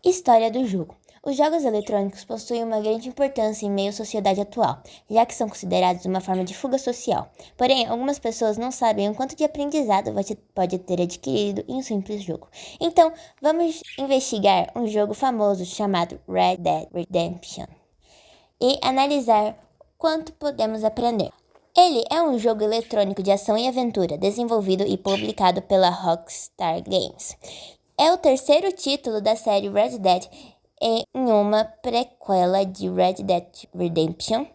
História do jogo. Os jogos eletrônicos possuem uma grande importância em meio à sociedade atual, já que são considerados uma forma de fuga social. Porém, algumas pessoas não sabem o quanto de aprendizado você pode ter adquirido em um simples jogo. Então, vamos investigar um jogo famoso chamado Red Dead Redemption e analisar quanto podemos aprender. Ele é um jogo eletrônico de ação e aventura, desenvolvido e publicado pela Rockstar Games. É o terceiro título da série Red Dead em uma prequela de Red Dead Redemption,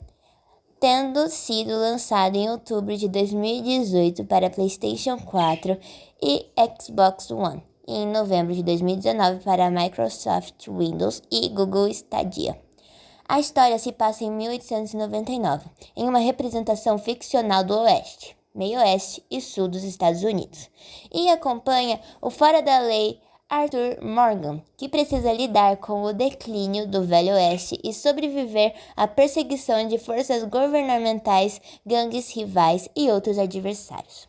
tendo sido lançado em outubro de 2018 para PlayStation 4 e Xbox One, e em novembro de 2019 para Microsoft Windows e Google Stadia. A história se passa em 1899, em uma representação ficcional do Oeste, Meio-Oeste e Sul dos Estados Unidos, e acompanha o fora-da-lei Arthur Morgan, que precisa lidar com o declínio do Velho Oeste e sobreviver à perseguição de forças governamentais, gangues rivais e outros adversários.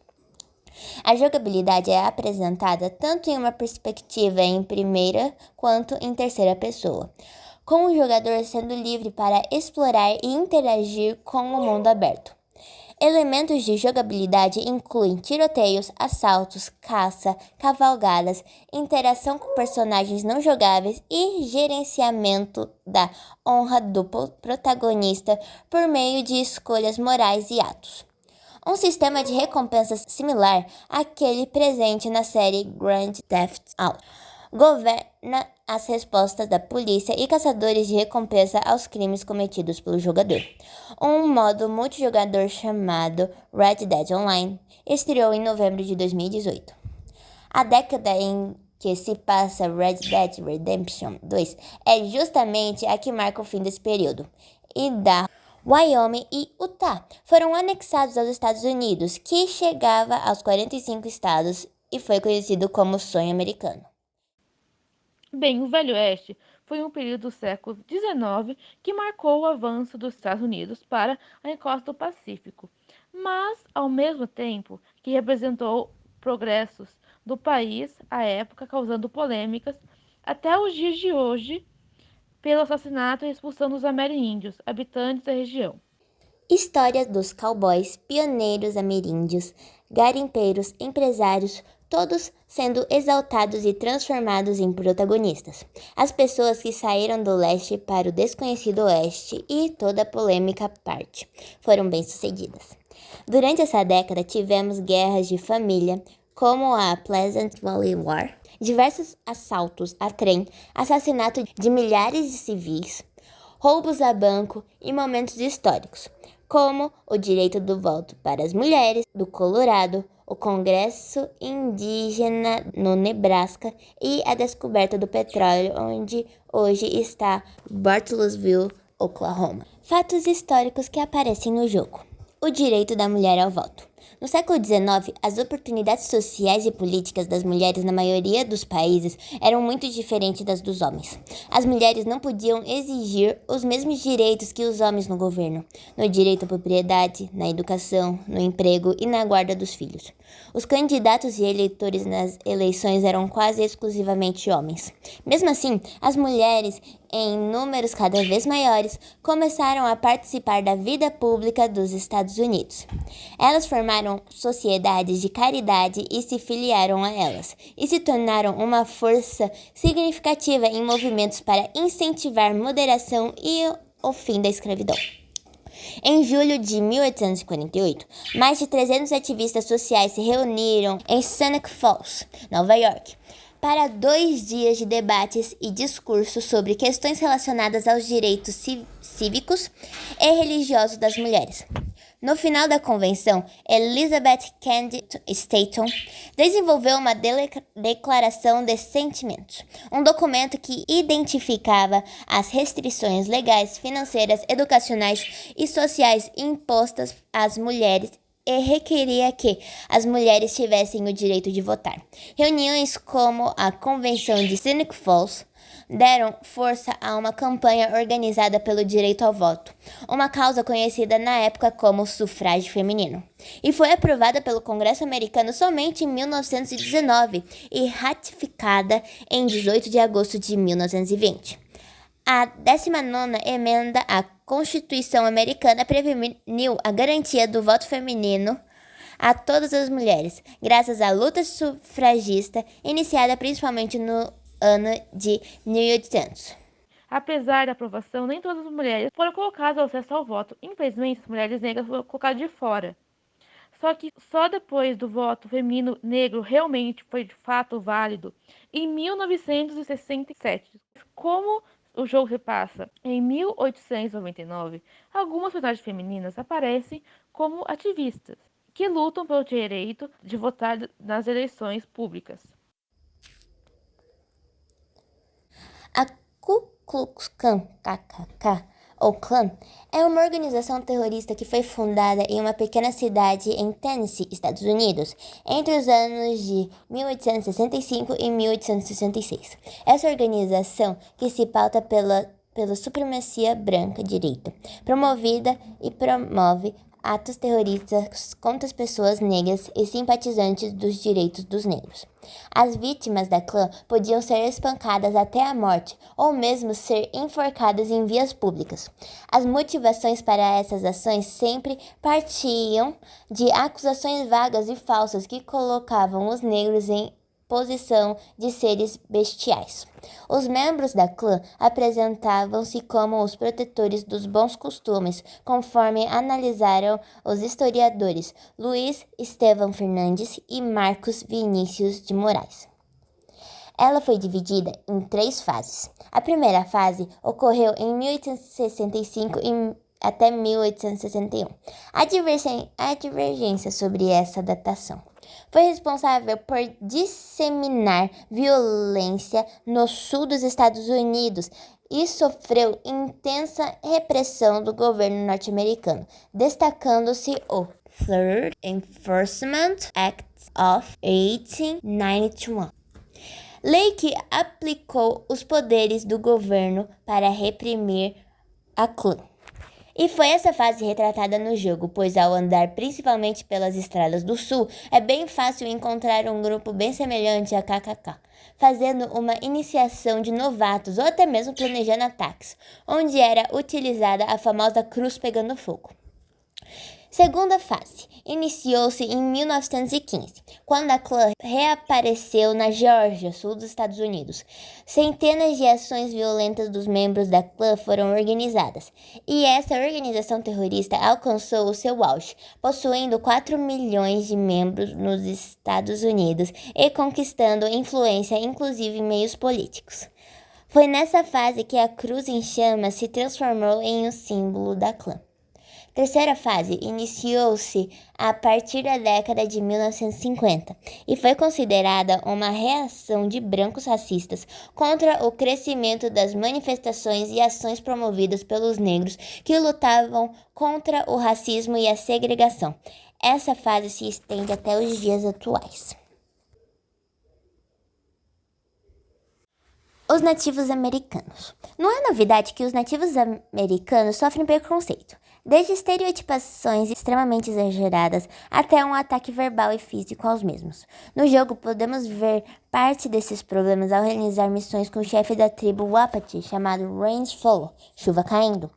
A jogabilidade é apresentada tanto em uma perspectiva em primeira quanto em terceira pessoa, com o jogador sendo livre para explorar e interagir com o mundo aberto. Elementos de jogabilidade incluem tiroteios, assaltos, caça, cavalgadas, interação com personagens não jogáveis e gerenciamento da honra do protagonista por meio de escolhas morais e atos. Um sistema de recompensas similar àquele presente na série Grand Theft Auto governa as respostas da polícia e caçadores de recompensa aos crimes cometidos pelo jogador. Um modo multijogador chamado Red Dead Online estreou em novembro de 2018. A década em que se passa Red Dead Redemption 2 é justamente a que marca o fim desse período, e da Wyoming e Utah foram anexados aos Estados Unidos, que chegava aos 45 estados e foi conhecido como Sonho Americano. Bem, o Velho Oeste foi um período do século XIX que marcou o avanço dos Estados Unidos para a encosta do Pacífico, mas, ao mesmo tempo, que representou progressos do país à época, causando polêmicas até os dias de hoje pelo assassinato e expulsão dos ameríndios, habitantes da região. História dos cowboys, pioneiros ameríndios, garimpeiros, empresários, todos sendo exaltados e transformados em protagonistas. As pessoas que saíram do leste para o desconhecido oeste e toda a polêmica à parte foram bem-sucedidas. Durante essa década tivemos guerras de família, como a Pleasant Valley War, diversos assaltos a trem, assassinato de milhares de civis, roubos a banco e momentos históricos, como o direito do voto para as mulheres do Colorado, o Congresso Indígena no Nebraska e a descoberta do petróleo, onde hoje está Bartlesville, Oklahoma. Fatos históricos que aparecem no jogo. O direito da mulher ao voto. No século XIX, as oportunidades sociais e políticas das mulheres na maioria dos países eram muito diferentes das dos homens. As mulheres não podiam exigir os mesmos direitos que os homens no governo, no direito à propriedade, na educação, no emprego e na guarda dos filhos. Os candidatos e eleitores nas eleições eram quase exclusivamente homens. Mesmo assim, as mulheres, em números cada vez maiores, começaram a participar da vida pública dos Estados Unidos. Elas formaram sociedades de caridade e se filiaram a elas, e se tornaram uma força significativa em movimentos para incentivar moderação e o fim da escravidão. Em julho de 1848, mais de 300 ativistas sociais se reuniram em Seneca Falls, Nova York, para 2 dias de debates e discursos sobre questões relacionadas aos direitos cívicos e religiosos das mulheres. No final da convenção, Elizabeth Cady Stanton desenvolveu uma declaração de sentimentos, um documento que identificava as restrições legais, financeiras, educacionais e sociais impostas às mulheres e requeria que as mulheres tivessem o direito de votar. Reuniões como a Convenção de Seneca Falls deram força a uma campanha organizada pelo direito ao voto, uma causa conhecida na época como sufrágio feminino, e foi aprovada pelo Congresso americano somente em 1919 e ratificada em 18 de agosto de 1920. A 19ª emenda à Constituição Americana preveniu a garantia do voto feminino a todas as mulheres, graças à luta sufragista iniciada principalmente no ano de 1800. Apesar da aprovação, nem todas as mulheres foram colocadas ao acesso ao voto. Infelizmente, as mulheres negras foram colocadas de fora. Só que só depois do voto feminino negro realmente foi de fato válido em 1967. Como o jogo se passa em 1899, algumas personagens femininas aparecem como ativistas que lutam pelo direito de votar nas eleições públicas. A Ku Klux Klan, KKK, ou Klan, é uma organização terrorista que foi fundada em uma pequena cidade em Tennessee, Estados Unidos, entre os anos de 1865 e 1866. Essa organização, que se pauta pela supremacia branca direita, promovida e promove atos terroristas contra as pessoas negras e simpatizantes dos direitos dos negros. As vítimas da clã podiam ser espancadas até a morte ou mesmo ser enforcadas em vias públicas. As motivações para essas ações sempre partiam de acusações vagas e falsas que colocavam os negros em posição de seres bestiais. Os membros da clã apresentavam-se como os protetores dos bons costumes, conforme analisaram os historiadores Luiz Estevão Fernandes e Marcos Vinícius de Moraes. Ela foi dividida em 3 fases. A primeira fase ocorreu em 1865 até 1861. Há divergência sobre essa datação. Foi responsável por disseminar violência no sul dos Estados Unidos e sofreu intensa repressão do governo norte-americano, destacando-se o Third Enforcement Act of 1891. Lei que aplicou os poderes do governo para reprimir a clã. E foi essa fase retratada no jogo, pois ao andar principalmente pelas estradas do sul, é bem fácil encontrar um grupo bem semelhante a KKK, fazendo uma iniciação de novatos ou até mesmo planejando ataques, onde era utilizada a famosa cruz pegando fogo. Segunda fase iniciou-se em 1915, quando a clã reapareceu na Geórgia, sul dos Estados Unidos. Centenas de ações violentas dos membros da clã foram organizadas, e essa organização terrorista alcançou o seu auge, possuindo 4 milhões de membros nos Estados Unidos e conquistando influência inclusive em meios políticos. Foi nessa fase que a cruz em chamas se transformou em um símbolo da clã. Terceira fase iniciou-se a partir da década de 1950 e foi considerada uma reação de brancos racistas contra o crescimento das manifestações e ações promovidas pelos negros que lutavam contra o racismo e a segregação. Essa fase se estende até os dias atuais. Os nativos americanos. Não é novidade que os nativos americanos sofrem preconceito, desde estereotipações extremamente exageradas até um ataque verbal e físico aos mesmos. No jogo, podemos ver parte desses problemas ao realizar missões com o chefe da tribo Wapati, chamado Rains Fall, chuva caindo.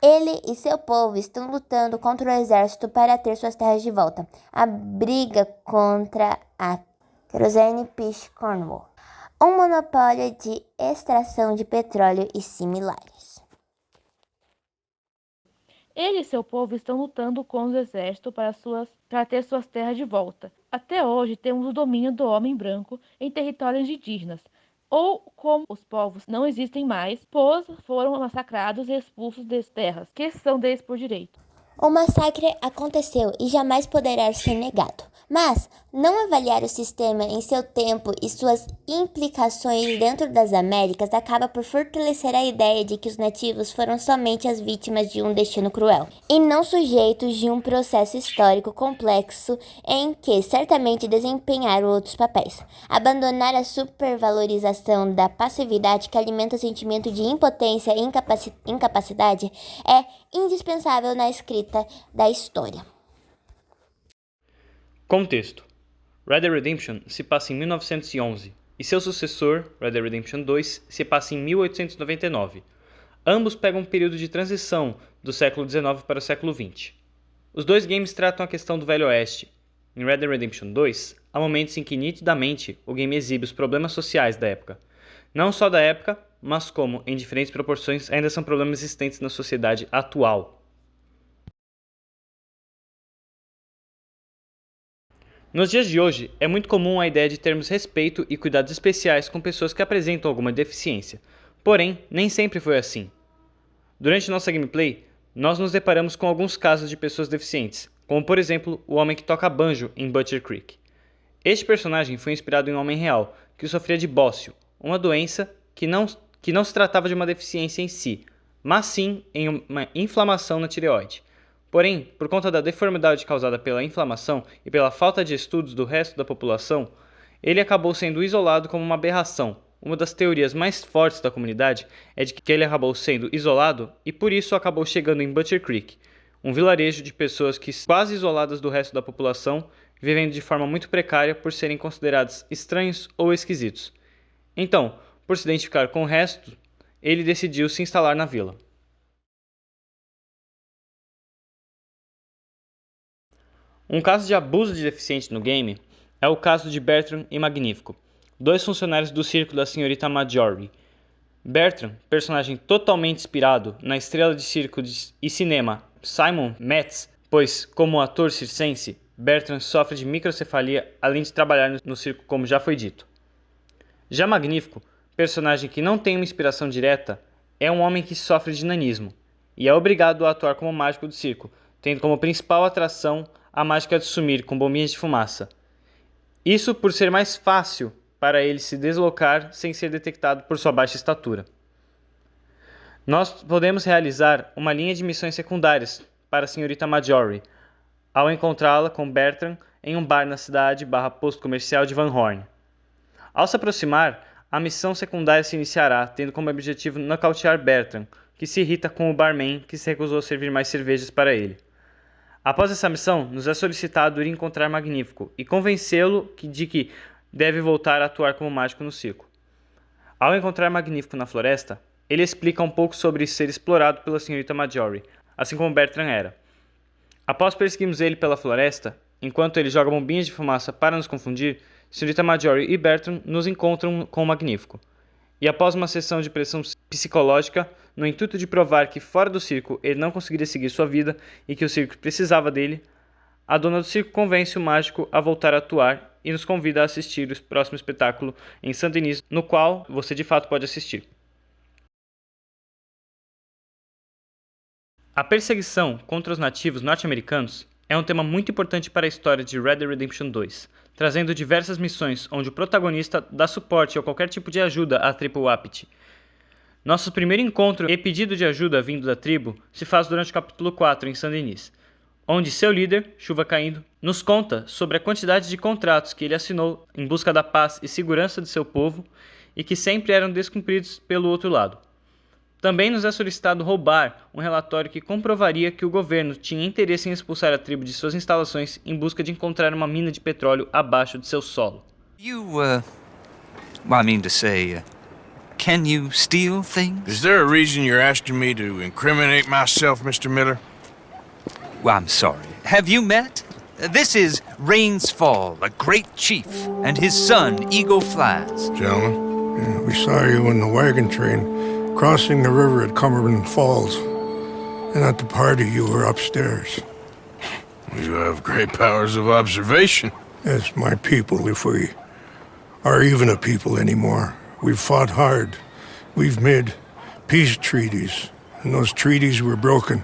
Ele e seu povo estão lutando contra o exército para ter suas terras de volta. A briga contra a Kerosene Pitch Cornwall, um monopólio de extração de petróleo e similares. Ele e seu povo estão lutando com os exércitos para ter suas terras de volta. Até hoje temos o domínio do homem branco em territórios indígenas, ou como os povos não existem mais, pois foram massacrados e expulsos das terras, que são deles por direito. O massacre aconteceu e jamais poderá ser negado, mas não avaliar o sistema em seu tempo e suas implicações dentro das Américas acaba por fortalecer a ideia de que os nativos foram somente as vítimas de um destino cruel, e não sujeitos de um processo histórico complexo em que certamente desempenharam outros papéis. Abandonar a supervalorização da passividade que alimenta o sentimento de impotência e incapacidade é indispensável na escrita da história. Contexto: Red Dead Redemption se passa em 1911 e seu sucessor, Red Dead Redemption 2, se passa em 1899. Ambos pegam um período de transição do século XIX para o século XX. Os dois games tratam a questão do Velho Oeste. Em Red Dead Redemption 2, há momentos em que nitidamente o game exibe os problemas sociais da época. Não só da época, mas como, em diferentes proporções, ainda são problemas existentes na sociedade atual. Nos dias de hoje, é muito comum a ideia de termos respeito e cuidados especiais com pessoas que apresentam alguma deficiência. Porém, nem sempre foi assim. Durante nossa gameplay, nós nos deparamos com alguns casos de pessoas deficientes, como por exemplo o homem que toca banjo em Butcher Creek. Este personagem foi inspirado em um homem real, que sofria de bócio, uma doença que não se tratava de uma deficiência em si, mas sim em uma inflamação na tireoide. Porém, por conta da deformidade causada pela inflamação e pela falta de estudos do resto da população, ele acabou sendo isolado como uma aberração. Uma das teorias mais fortes da comunidade é de que ele acabou sendo isolado e por isso acabou chegando em Butcher Creek, um vilarejo de pessoas quase isoladas do resto da população, vivendo de forma muito precária por serem considerados estranhos ou esquisitos. Então, por se identificar com o resto, ele decidiu se instalar na vila. Um caso de abuso de deficiente no game é o caso de Bertram e Magnífico, dois funcionários do circo da senhorita Marjorie. Bertram, personagem totalmente inspirado na estrela de circo e cinema Simon Metz, pois, como ator circense, Bertram sofre de microcefalia além de trabalhar no circo, como já foi dito. Já Magnífico, personagem que não tem uma inspiração direta, é um homem que sofre de nanismo e é obrigado a atuar como mágico do circo, tendo como principal atração a mágica de sumir com bombinhas de fumaça. Isso por ser mais fácil para ele se deslocar sem ser detectado por sua baixa estatura. Nós podemos realizar uma linha de missões secundárias para a senhorita Marjorie, ao encontrá-la com Bertram em um bar na cidade/posto comercial de Van Horn. Ao se aproximar, a missão secundária se iniciará, tendo como objetivo nocautear Bertram, que se irrita com o barman que se recusou a servir mais cervejas para ele. Após essa missão, nos é solicitado ir encontrar Magnífico e convencê-lo de que deve voltar a atuar como mágico no circo. Ao encontrar Magnífico na floresta, ele explica um pouco sobre ser explorado pela senhorita Marjorie, assim como Bertram era. Após perseguirmos ele pela floresta, enquanto ele joga bombinhas de fumaça para nos confundir, senhorita Marjorie e Bertram nos encontram com o Magnífico. E após uma sessão de pressão psicológica, no intuito de provar que fora do circo ele não conseguiria seguir sua vida e que o circo precisava dele, a dona do circo convence o mágico a voltar a atuar e nos convida a assistir o próximo espetáculo em Saint-Denis, no qual você de fato pode assistir. A perseguição contra os nativos norte-americanos é um tema muito importante para a história de Red Dead Redemption 2, trazendo diversas missões onde o protagonista dá suporte a qualquer tipo de ajuda à tribo Wapiti. Nosso primeiro encontro e pedido de ajuda vindo da tribo se faz durante o capítulo 4 em Saint-Denis, onde seu líder, Chuva Caindo, nos conta sobre a quantidade de contratos que ele assinou em busca da paz e segurança de seu povo e que sempre eram descumpridos pelo outro lado. Também nos é solicitado roubar um relatório que comprovaria que o governo tinha interesse em expulsar a tribo de suas instalações em busca de encontrar uma mina de petróleo abaixo de seu solo. Can you steal things? Is there a reason you're asking me to incriminate myself, Mr. Miller? Well, I'm sorry. Have you met? This is Rains Fall, a great chief, and his son, Eagle Flies. Gentlemen? Yeah, we saw you in the wagon train crossing the river at Cumberland Falls. And at the party, you were upstairs. You have great powers of observation. Yes, my people, if we are even a people anymore. We've fought hard. We've made peace treaties, and those treaties were broken.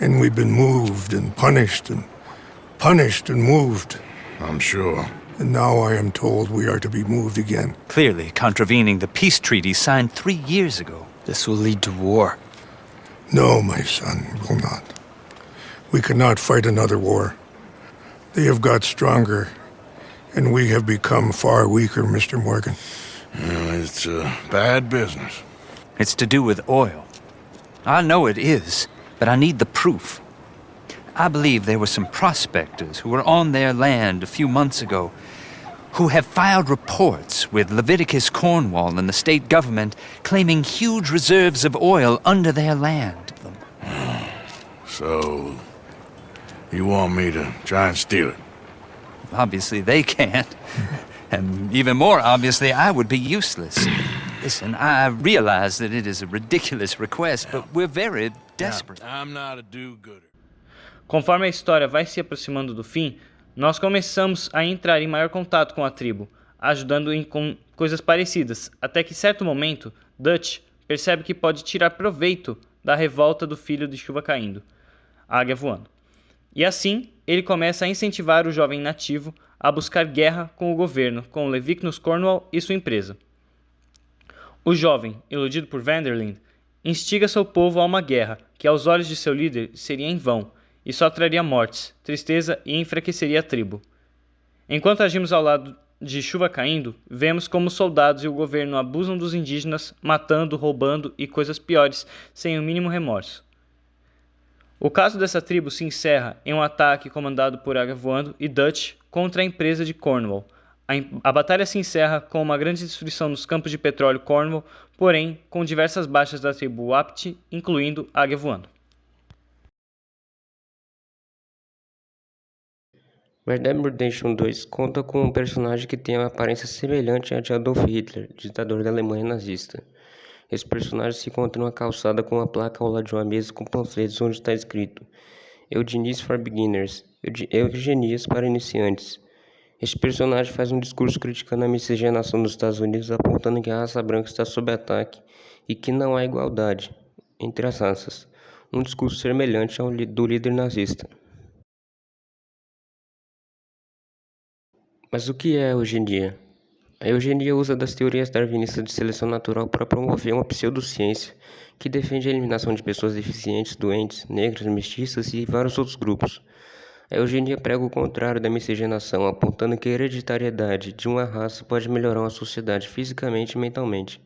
And we've been moved and punished and moved. I'm sure. And now I am told we are to be moved again. Clearly contravening the peace treaty signed 3 years ago. This will lead to war. No, my son, it will not. We cannot fight another war. They have got stronger, and we have become far weaker, Mr. Morgan. Well, it's bad business. It's to do with oil. I know it is, but I need the proof. I believe there were some prospectors who were on their land a few months ago who have filed reports with Leviticus Cornwall and the state government claiming huge reserves of oil under their land. So, you want me to try and steal it? Obviously they can't. And even more obviously, I would be useless. Listen, I realize that it is a ridiculous request, but we're very desperate. I'm not a do-gooder. Conforme a história vai se aproximando do fim, nós começamos a entrar em maior contato com a tribo, ajudando com coisas parecidas, até que em certo momento, Dutch percebe que pode tirar proveito da revolta do filho de Chuva Caindo, a Águia Voando. E assim, ele começa a incentivar o jovem nativo a buscar guerra com o governo, com Leviticus Cornwall e sua empresa. O jovem, iludido por Vanderlind, instiga seu povo a uma guerra que aos olhos de seu líder seria em vão e só traria mortes, tristeza e enfraqueceria a tribo. Enquanto agimos ao lado de Chuva Caindo, vemos como os soldados e o governo abusam dos indígenas, matando, roubando e coisas piores, sem o mínimo remorso. O caso dessa tribo se encerra em um ataque comandado por Águia Voando e Dutch contra a empresa de Cornwall. A batalha se encerra com uma grande destruição nos campos de petróleo Cornwall, porém com diversas baixas da tribo Wapiti, incluindo Águia Voando. Red Dead Redemption 2 conta com um personagem que tem uma aparência semelhante à de Adolf Hitler, ditador da Alemanha nazista. Esse personagem se encontra em uma calçada com uma placa ao lado de uma mesa com panfletos onde está escrito Eugenics for Beginners, Eugenias para iniciantes. Este personagem faz um discurso criticando a miscigenação dos Estados Unidos, apontando que a raça branca está sob ataque e que não há igualdade entre as raças. Um discurso semelhante ao do líder nazista. Mas o que é a eugenia? A eugenia usa das teorias darwinistas de seleção natural para promover uma pseudociência que defende a eliminação de pessoas deficientes, doentes, negras, mestiças e vários outros grupos. A eugenia prega o contrário da miscigenação, apontando que a hereditariedade de uma raça pode melhorar uma sociedade fisicamente e mentalmente.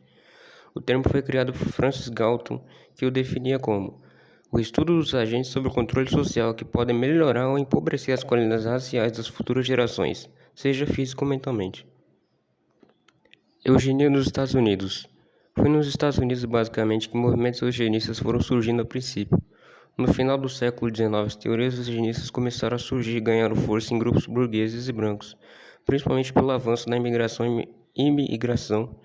O termo foi criado por Francis Galton, que o definia como o estudo dos agentes sob o controle social que podem melhorar ou empobrecer as qualidades raciais das futuras gerações, seja físico ou mentalmente. Eugenia nos Estados Unidos. Foi nos Estados Unidos basicamente que movimentos eugenistas foram surgindo a princípio. No final do século XIX, as teorias eugenistas começaram a surgir e ganharam força em grupos burgueses e brancos, principalmente pelo avanço da imigração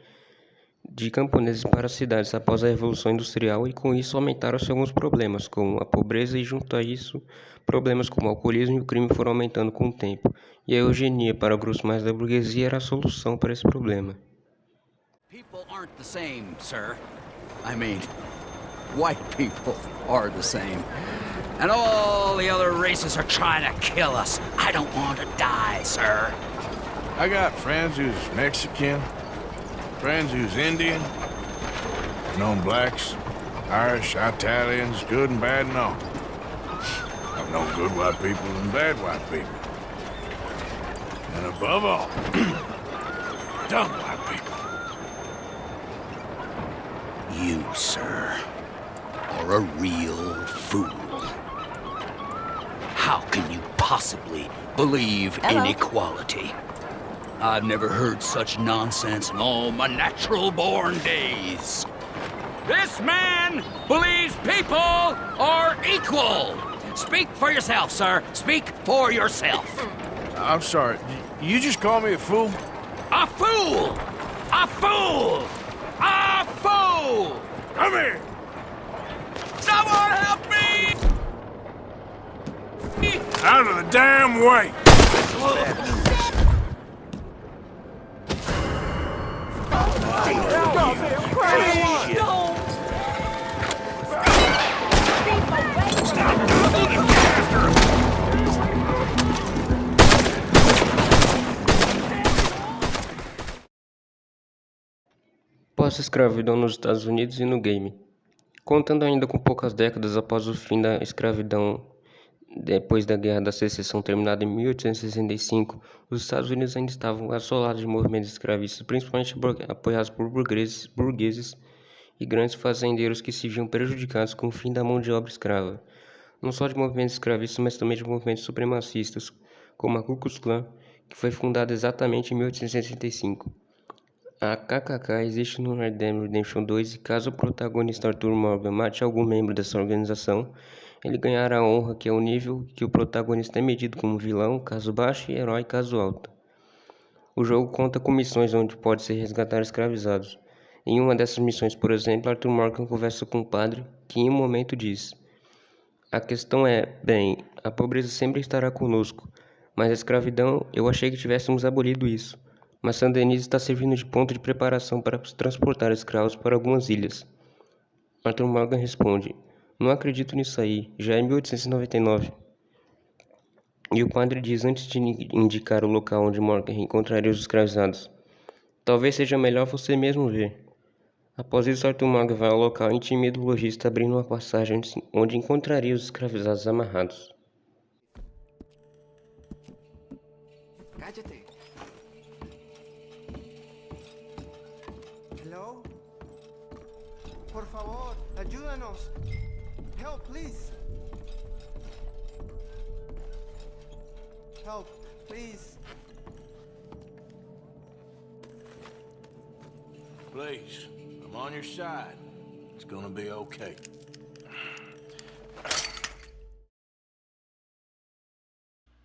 de camponeses para as cidades após a Revolução Industrial, e com isso aumentaram-se alguns problemas, como a pobreza, e junto a isso, problemas como o alcoolismo e o crime foram aumentando com o tempo, e a eugenia para o grosso mais da burguesia era a solução para esse problema. People aren't the same, sir. I mean, white people are the same. And all the other races are trying to kill us. I don't want to die, sir. I got friends who's Mexican, friends who's Indian. I've known blacks, Irish, Italians, good and bad and all. I've known good white people and bad white people. And above all, dumb white people. You, sir, are a real fool. How can you possibly believe in equality? I've never heard such nonsense in all my natural-born days. This man believes people are equal. Speak for yourself, sir. Speak for yourself. I'm sorry, you just call me a fool? A fool! A fool! A fool! Come here! Someone help me! Out of the damn way! Stop! pós-escravidão nos Estados Unidos e no game. Contando ainda com poucas décadas após o fim da escravidão, depois da Guerra da Secessão terminada em 1865, os Estados Unidos ainda estavam assolados de movimentos escravistas, principalmente apoiados por burgueses e grandes fazendeiros que se viam prejudicados com o fim da mão de obra escrava, não só de movimentos escravistas, mas também de movimentos supremacistas, como a Ku Klux Klan, que foi fundada exatamente em 1865. A KKK existe no Red Dead Redemption 2 e caso o protagonista Arthur Morgan mate algum membro dessa organização, ele ganhará a honra que é o nível que o protagonista é medido como vilão, caso baixo, e herói, caso alto. O jogo conta com missões onde pode ser resgatar escravizados. Em uma dessas missões, por exemplo, Arthur Morgan conversa com um padre que em um momento diz: "A questão é, bem, a pobreza sempre estará conosco, mas a escravidão, eu achei que tivéssemos abolido isso. Mas Saint-Denis está servindo de ponto de preparação para transportar escravos para algumas ilhas." Arthur Morgan responde: "Não acredito nisso aí, já é 1899. E o padre diz antes de indicar o local onde Morgan encontraria os escravizados: "Talvez seja melhor você mesmo ver." Após isso, Arthur Morgan vai ao local e intimida o lojista abrindo uma passagem onde encontraria os escravizados amarrados. Cállate. Hello? Por favor, ayúdanos. Help, please. Help, please. Please, I'm on your side. It's gonna be okay.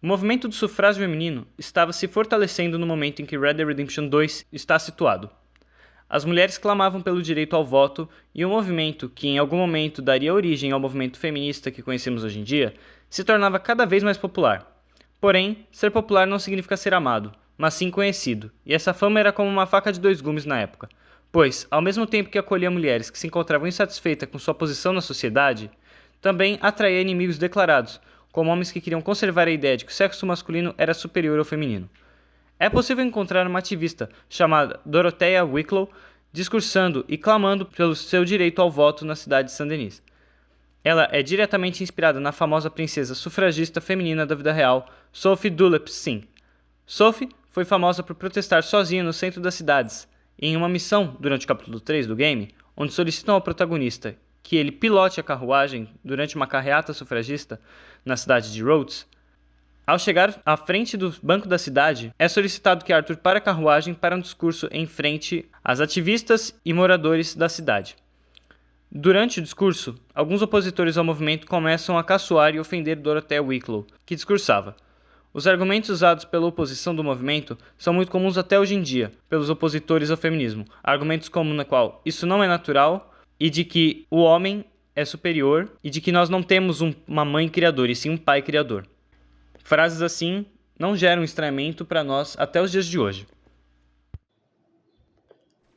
O movimento do sufrágio feminino estava se fortalecendo no momento em que Red Dead Redemption 2 está situado. As mulheres clamavam pelo direito ao voto e o movimento, que em algum momento daria origem ao movimento feminista que conhecemos hoje em dia, se tornava cada vez mais popular. Porém, ser popular não significa ser amado, mas sim conhecido, e essa fama era como uma faca de dois gumes na época, pois, ao mesmo tempo que acolhia mulheres que se encontravam insatisfeitas com sua posição na sociedade, também atraía inimigos declarados, como homens que queriam conservar a ideia de que o sexo masculino era superior ao feminino. É possível encontrar uma ativista chamada Dorothea Wicklow discursando e clamando pelo seu direito ao voto na cidade de Saint-Denis. Ela é diretamente inspirada na famosa princesa sufragista feminina da vida real, Sophie Duleep-Singh. Sophie foi famosa por protestar sozinha no centro das cidades, e em uma missão durante o capítulo 3 do game, onde solicitam ao protagonista que ele pilote a carruagem durante uma carreata sufragista na cidade de Rhodes. Ao chegar à frente do banco da cidade, é solicitado que Arthur pare a carruagem para um discurso em frente às ativistas e moradores da cidade. Durante o discurso, alguns opositores ao movimento começam a caçoar e ofender Dorothea Wicklow, que discursava. Os argumentos usados pela oposição do movimento são muito comuns até hoje em dia, pelos opositores ao feminismo, argumentos como na qual isso não é natural e de que o homem é superior e de que nós não temos uma mãe criadora e sim um pai criador. Frases assim não geram estranhamento para nós até os dias de hoje.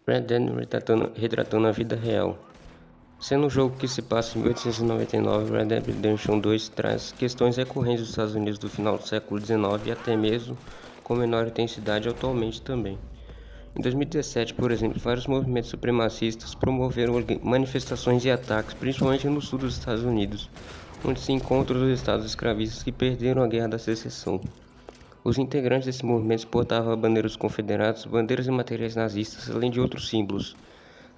Red Dead retratando a vida real. Sendo um jogo que se passa em 1899, Red Dead Redemption 2 traz questões recorrentes dos Estados Unidos do final do século XIX e até mesmo com menor intensidade atualmente também. Em 2017, por exemplo, vários movimentos supremacistas promoveram manifestações e ataques, principalmente no sul dos Estados Unidos, onde se encontram os estados escravistas que perderam a Guerra da Secessão. Os integrantes desse movimento portavam bandeiras confederadas, bandeiras e materiais nazistas, além de outros símbolos.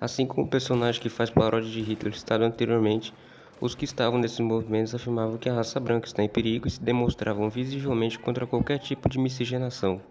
Assim como o personagem que faz paródia de Hitler citado anteriormente, os que estavam nesses movimentos afirmavam que a raça branca está em perigo e se demonstravam visivelmente contra qualquer tipo de miscigenação.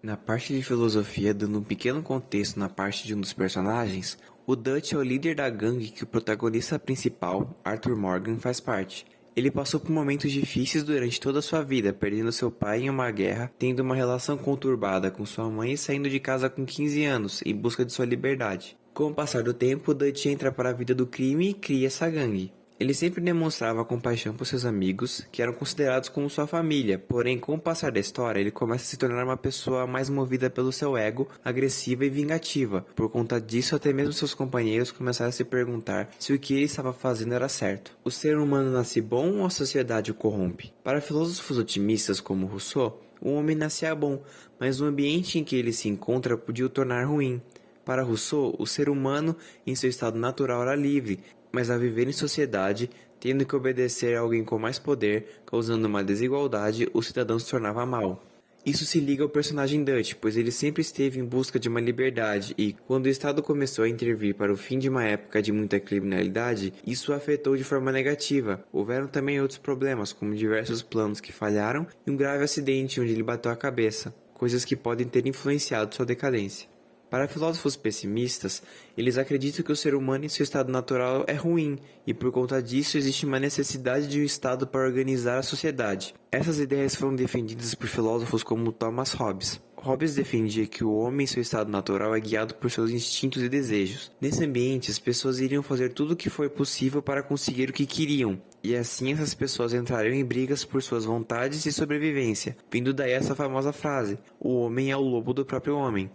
Na parte de filosofia, dando um pequeno contexto na parte de um dos personagens, o Dutch é o líder da gangue que o protagonista principal, Arthur Morgan, faz parte. Ele passou por momentos difíceis durante toda a sua vida, perdendo seu pai em uma guerra, tendo uma relação conturbada com sua mãe e saindo de casa com 15 anos, em busca de sua liberdade. Com o passar do tempo, o Dutch entra para a vida do crime e cria essa gangue. Ele sempre demonstrava compaixão por seus amigos, que eram considerados como sua família, porém, com o passar da história, ele começa a se tornar uma pessoa mais movida pelo seu ego, agressiva e vingativa. Por conta disso, até mesmo seus companheiros começaram a se perguntar se o que ele estava fazendo era certo. O ser humano nasce bom ou a sociedade o corrompe? Para filósofos otimistas como Rousseau, O homem nascia bom, mas o ambiente em que ele se encontra podia o tornar ruim. Para Rousseau, o ser humano, em seu estado natural, era livre, mas ao viver em sociedade, tendo que obedecer a alguém com mais poder, causando uma desigualdade, o cidadão se tornava mau. Isso se liga ao personagem Dutch, pois ele sempre esteve em busca de uma liberdade e, quando o Estado começou a intervir para o fim de uma época de muita criminalidade, isso o afetou de forma negativa. Houveram também outros problemas, como diversos planos que falharam e um grave acidente onde ele bateu a cabeça, coisas que podem ter influenciado sua decadência. Para filósofos pessimistas, eles acreditam que o ser humano em seu estado natural é ruim, e por conta disso existe uma necessidade de um Estado para organizar a sociedade. Essas ideias foram defendidas por filósofos como Thomas Hobbes. Hobbes defendia que o homem em seu estado natural é guiado por seus instintos e desejos. Nesse ambiente, as pessoas iriam fazer tudo o que foi possível para conseguir o que queriam, e assim essas pessoas entrariam em brigas por suas vontades e sobrevivência, vindo daí essa famosa frase: o homem é o lobo do próprio homem.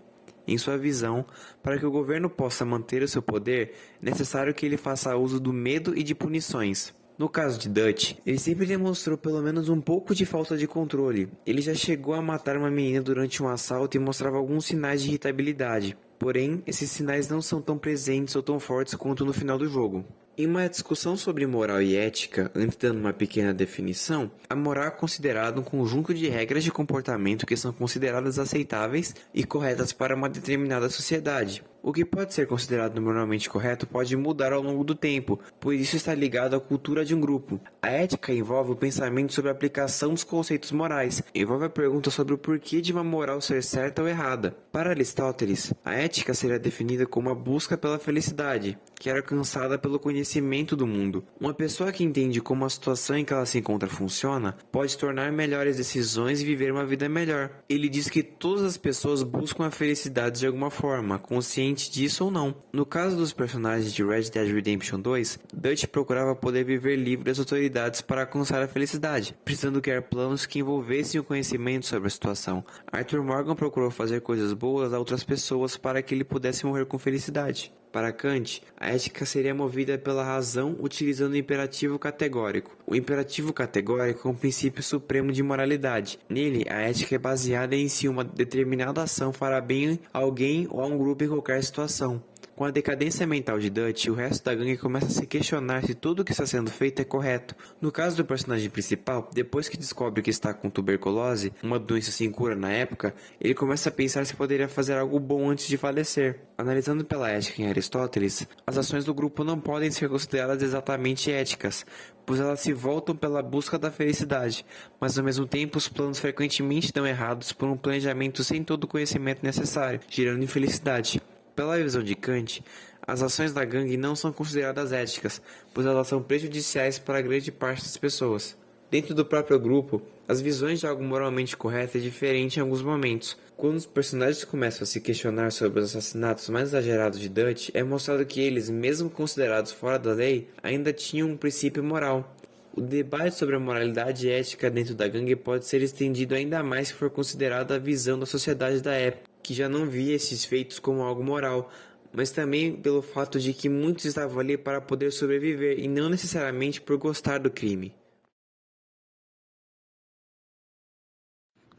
Em sua visão, para que o governo possa manter o seu poder, é necessário que ele faça uso do medo e de punições. No caso de Dutch, ele sempre demonstrou pelo menos um pouco de falta de controle. Ele já chegou a matar uma menina durante um assalto e mostrava alguns sinais de irritabilidade. Porém, esses sinais não são tão presentes ou tão fortes quanto no final do jogo. Em uma discussão sobre moral e ética, antes dando uma pequena definição, a moral é considerada um conjunto de regras de comportamento que são consideradas aceitáveis e corretas para uma determinada sociedade. O que pode ser considerado moralmente correto pode mudar ao longo do tempo, pois isso está ligado à cultura de um grupo. A ética envolve o pensamento sobre a aplicação dos conceitos morais, envolve a pergunta sobre o porquê de uma moral ser certa ou errada. Para Aristóteles, a ética seria definida como a busca pela felicidade, que era alcançada pelo conhecimento do mundo. Uma pessoa que entende como a situação em que ela se encontra funciona, pode tornar melhores decisões e viver uma vida melhor. Ele diz que todas as pessoas buscam a felicidade de alguma forma, consciente disso ou não. No caso dos personagens de Red Dead Redemption 2, Dutch procurava poder viver livre das autoridades para alcançar a felicidade, precisando criar planos que envolvessem o conhecimento sobre a situação. Arthur Morgan procurou fazer coisas boas a outras pessoas para que ele pudesse morrer com felicidade. Para Kant, a ética seria movida pela razão utilizando o imperativo categórico. O imperativo categórico é um princípio supremo de moralidade. Nele, a ética é baseada em se uma determinada ação fará bem a alguém ou a um grupo em qualquer situação. Com a decadência mental de Dutch, o resto da gangue começa a se questionar se tudo o que está sendo feito é correto. No caso do personagem principal, depois que descobre que está com tuberculose, uma doença sem cura na época, ele começa a pensar se poderia fazer algo bom antes de falecer. Analisando pela ética em Aristóteles, as ações do grupo não podem ser consideradas exatamente éticas, pois elas se voltam pela busca da felicidade, mas ao mesmo tempo os planos frequentemente dão errados por um planejamento sem todo o conhecimento necessário, gerando infelicidade. Pela visão de Kant, as ações da gangue não são consideradas éticas, pois elas são prejudiciais para grande parte das pessoas. Dentro do próprio grupo, as visões de algo moralmente correto é diferente em alguns momentos. Quando os personagens começam a se questionar sobre os assassinatos mais exagerados de Dutch, é mostrado que eles, mesmo considerados fora da lei, ainda tinham um princípio moral. O debate sobre a moralidade e ética dentro da gangue pode ser estendido ainda mais se for considerada a visão da sociedade da época, que já não via esses feitos como algo moral, mas também pelo fato de que muitos estavam ali para poder sobreviver e não necessariamente por gostar do crime.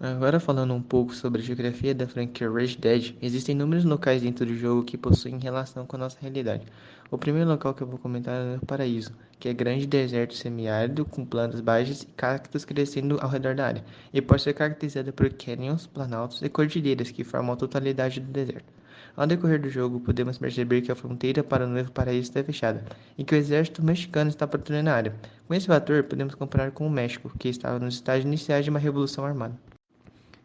Agora falando um pouco sobre a geografia da franquia Red Dead, existem inúmeros locais dentro do jogo que possuem relação com a nossa realidade. O primeiro local que eu vou comentar é o Paraíso, que é grande deserto semiárido com plantas baixas e cactos crescendo ao redor da área, e pode ser caracterizado por canyons, planaltos e cordilheiras que formam a totalidade do deserto. Ao decorrer do jogo, podemos perceber que a fronteira para o Novo Paraíso está fechada, e que o exército mexicano está patrulhando a área. Com esse fator, podemos comparar com o México, que estava nos estágios iniciais de uma revolução armada.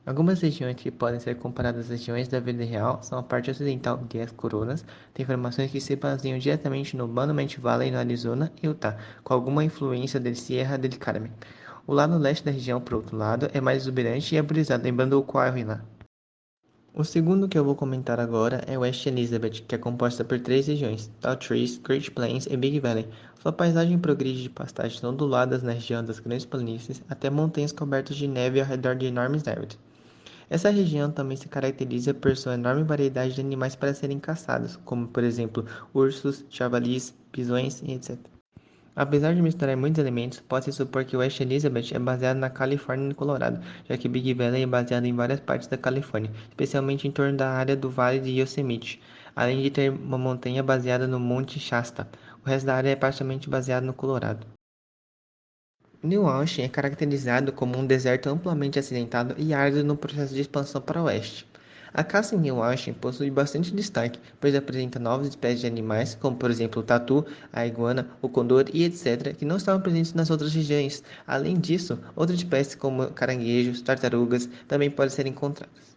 Algumas regiões que podem ser comparadas às regiões da vida real são a parte ocidental, que é as Coronas, tem formações que se baseiam diretamente no Monument Valley no Arizona e Utah, com alguma influência da Sierra del Carmen. O lado leste da região, por outro lado, é mais exuberante e arborizado, lembrando o Coahuila. O segundo que eu vou comentar agora é West Elizabeth, que é composta por 3 regiões, Tall Trees, Great Plains e Big Valley. Sua paisagem progride de pastagens onduladas na região das Grandes Planícies até montanhas cobertas de neve ao redor de enormes árvores. Essa região também se caracteriza por sua enorme variedade de animais para serem caçados, como por exemplo ursos, javalis, bisões e etc. Apesar de misturar muitos elementos, pode-se supor que West Elizabeth é baseado na Califórnia e no Colorado, já que Big Valley é baseado em várias partes da Califórnia, especialmente em torno da área do Vale de Yosemite, além de ter uma montanha baseada no Monte Shasta. O resto da área é praticamente baseado no Colorado. New Austin é caracterizado como um deserto amplamente acidentado e árido no processo de expansão para o oeste. A caça em New Austin possui bastante destaque, pois apresenta novas espécies de animais, como por exemplo o tatu, a iguana, o condor e etc., que não estavam presentes nas outras regiões. Além disso, outras espécies como caranguejos, tartarugas também podem ser encontradas.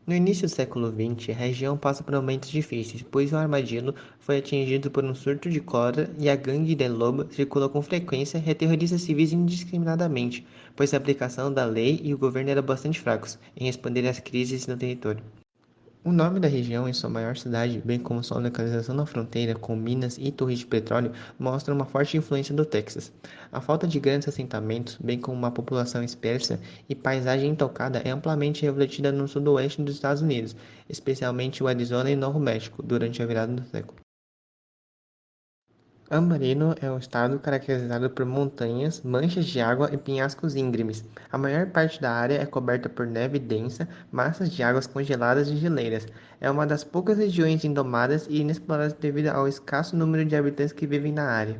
No início do século XX, a região passa por momentos difíceis, pois o armadilho foi atingido por um surto de cólera e a gangue del Lobo circula com frequência e aterroriza civis indiscriminadamente, pois a aplicação da lei e o governo eram bastante fracos em responder às crises no território. O nome da região e sua maior cidade, bem como sua localização na fronteira com Minas e torres de petróleo, mostram uma forte influência do Texas. A falta de grandes assentamentos, bem como uma população dispersa e paisagem intocada é amplamente refletida no sudoeste dos Estados Unidos, especialmente o Arizona e Novo México, durante a virada do século. Ambarino é um estado caracterizado por montanhas, manchas de água e penhascos íngremes. A maior parte da área é coberta por neve densa, massas de águas congeladas e geleiras. É uma das poucas regiões indomadas e inexploradas devido ao escasso número de habitantes que vivem na área.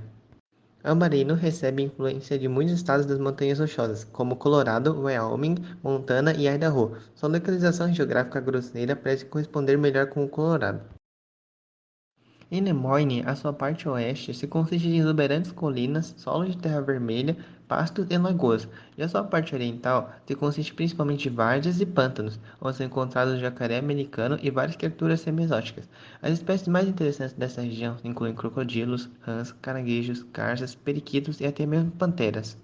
Ambarino recebe influência de muitos estados das Montanhas Rochosas, como Colorado, Wyoming, Montana e Idaho. Sua localização geográfica grosseira parece corresponder melhor com o Colorado. Em Lemoyne, a sua parte oeste se consiste de exuberantes colinas, solos de terra vermelha, pastos e lagoas. Já sua parte oriental se consiste principalmente de várzeas e pântanos, onde são encontrados o jacaré americano e várias criaturas semi-exóticas. As espécies mais interessantes dessa região incluem crocodilos, rãs, caranguejos, garças, periquitos e até mesmo panteras.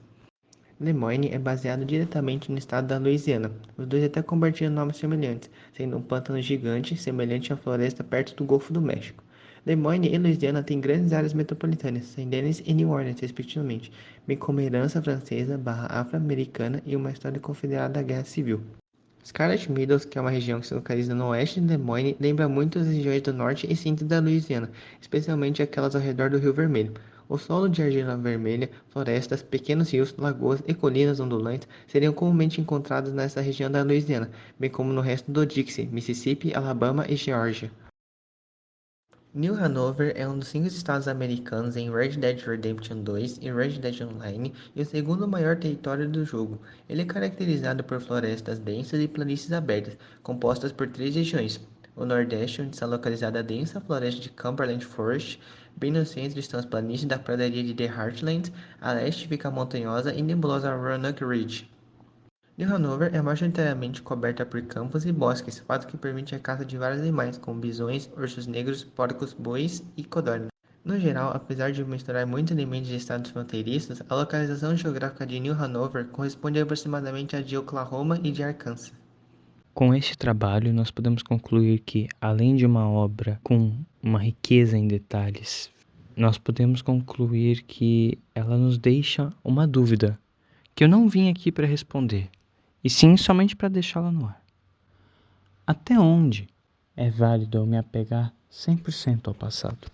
Lemoyne é baseado diretamente no estado da Louisiana. Os dois até compartilham nomes semelhantes, sendo um pântano gigante semelhante à floresta perto do Golfo do México. Lemoyne e Louisiana têm grandes áreas metropolitanas, Saint Denis e New Orleans, respectivamente, bem como herança francesa, afro-americana e uma história confederada da Guerra Civil. Scarlet Meadows, que é uma região que se localiza no oeste de Lemoyne, lembra muito as regiões do norte e centro da Louisiana, especialmente aquelas ao redor do Rio Vermelho. O solo de argila vermelha, florestas, pequenos rios, lagoas e colinas ondulantes seriam comumente encontrados nessa região da Louisiana, bem como no resto do Dixie, Mississippi, Alabama e Geórgia. New Hanover é um dos 5 estados americanos em Red Dead Redemption 2 e Red Dead Online e o segundo maior território do jogo. Ele é caracterizado por florestas densas e planícies abertas, compostas por 3 regiões. O Nordeste, onde está localizada a densa floresta de Cumberland Forest, bem no centro estão as planícies da praderia de The Heartlands, a leste fica a montanhosa e nebulosa Roanoke Ridge. New Hanover é majoritariamente coberta por campos e bosques, fato que permite a caça de vários animais, como bisões, ursos negros, porcos, bois e codornas. No geral, apesar de misturar muitos elementos de estados fronteiriços, a localização geográfica de New Hanover corresponde aproximadamente à de Oklahoma e de Arkansas. Com este trabalho, nós podemos concluir que, além de uma obra com uma riqueza em detalhes, nós podemos concluir que ela nos deixa uma dúvida, que eu não vim aqui para responder, e sim somente para deixá-la no ar. Até onde é válido eu me apegar 100% ao passado?